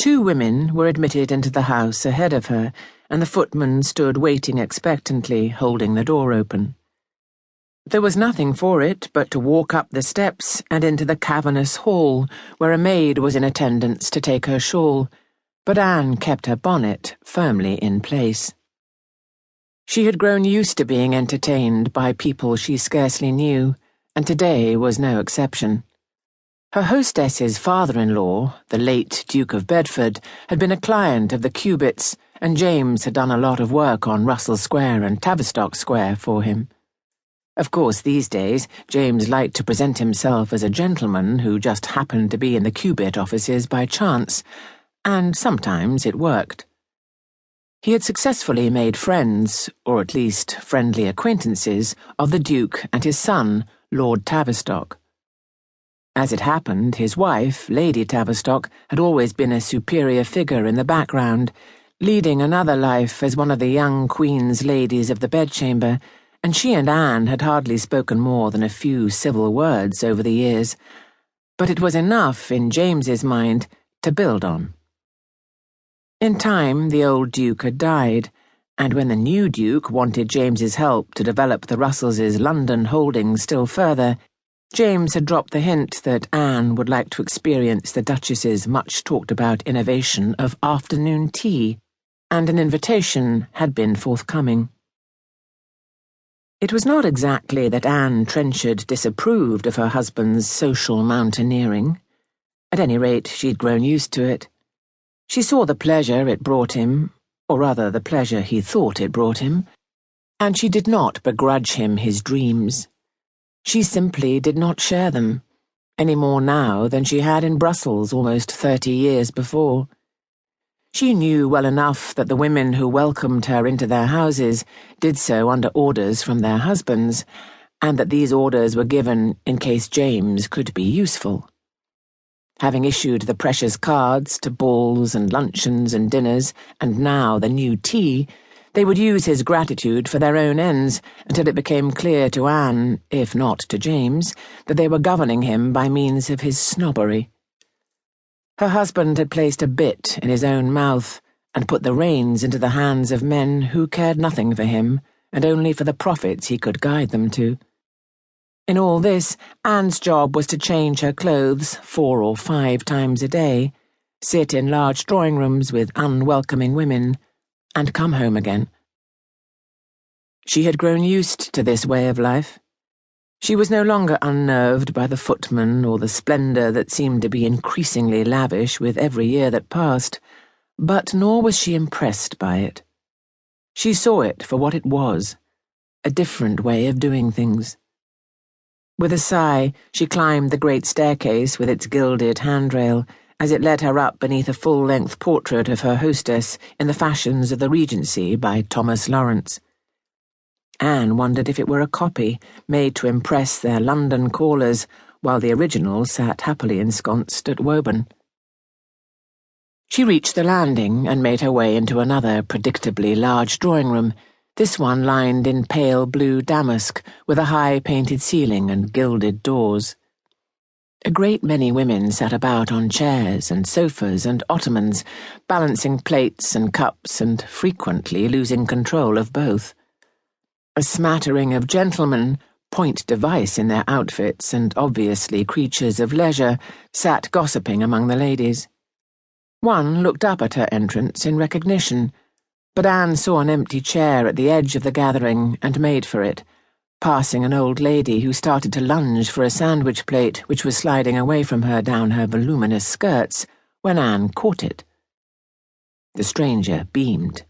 2 women were admitted into the house ahead of her, and the footman stood waiting expectantly, holding the door open. There was nothing for it but to walk up the steps and into the cavernous hall, where a maid was in attendance to take her shawl, but Anne kept her bonnet firmly in place. She had grown used to being entertained by people she scarcely knew, and today was no exception. Her hostess's father-in-law, the late Duke of Bedford, had been a client of the Cubits, and James had done a lot of work on Russell Square and Tavistock Square for him. Of course, these days, James liked to present himself as a gentleman who just happened to be in the Cubit offices by chance, and sometimes it worked. He had successfully made friends, or at least friendly acquaintances, of the Duke and his son, Lord Tavistock. As it happened, his wife, Lady Tavistock, had always been a superior figure in the background, leading another life as one of the young Queen's ladies of the bedchamber, and she and Anne had hardly spoken more than a few civil words over the years, but it was enough, in James's mind, to build on. In time, the old Duke had died, and when the new Duke wanted James's help to develop the Russells' London holdings still further, James had dropped the hint that Anne would like to experience the Duchess's much-talked-about innovation of afternoon tea, and an invitation had been forthcoming. It was not exactly that Anne Trenchard disapproved of her husband's social mountaineering. At any rate, she'd grown used to it. She saw the pleasure it brought him, or rather the pleasure he thought it brought him, and she did not begrudge him his dreams. She simply did not share them, any more now than she had in Brussels almost 30 years before. She knew well enough that the women who welcomed her into their houses did so under orders from their husbands, and that these orders were given in case James could be useful. Having issued the precious cards to balls and luncheons and dinners, and now the new tea, they would use his gratitude for their own ends until it became clear to Anne, if not to James, that they were governing him by means of his snobbery. Her husband had placed a bit in his own mouth and put the reins into the hands of men who cared nothing for him and only for the profits he could guide them to. In all this, Anne's job was to change her clothes 4 or 5 times a day, sit in large drawing rooms with unwelcoming women, and come home again. She had grown used to this way of life. She was no longer unnerved by the footman or the splendour that seemed to be increasingly lavish with every year that passed, but nor was she impressed by it. She saw it for what it was, a different way of doing things. With a sigh, she climbed the great staircase with its gilded handrail, as it led her up beneath a full-length portrait of her hostess in the fashions of the Regency by Thomas Lawrence. Anne wondered if it were a copy, made to impress their London callers, while the original sat happily ensconced at Woburn. She reached the landing and made her way into another predictably large drawing-room, this one lined in pale blue damask, with a high painted ceiling and gilded doors. A great many women sat about on chairs and sofas and ottomans, balancing plates and cups and frequently losing control of both. A smattering of gentlemen, point device in their outfits and obviously creatures of leisure, sat gossiping among the ladies. One looked up at her entrance in recognition, but Anne saw an empty chair at the edge of the gathering and made for it, passing an old lady who started to lunge for a sandwich plate which was sliding away from her down her voluminous skirts when Anne caught it. The stranger beamed.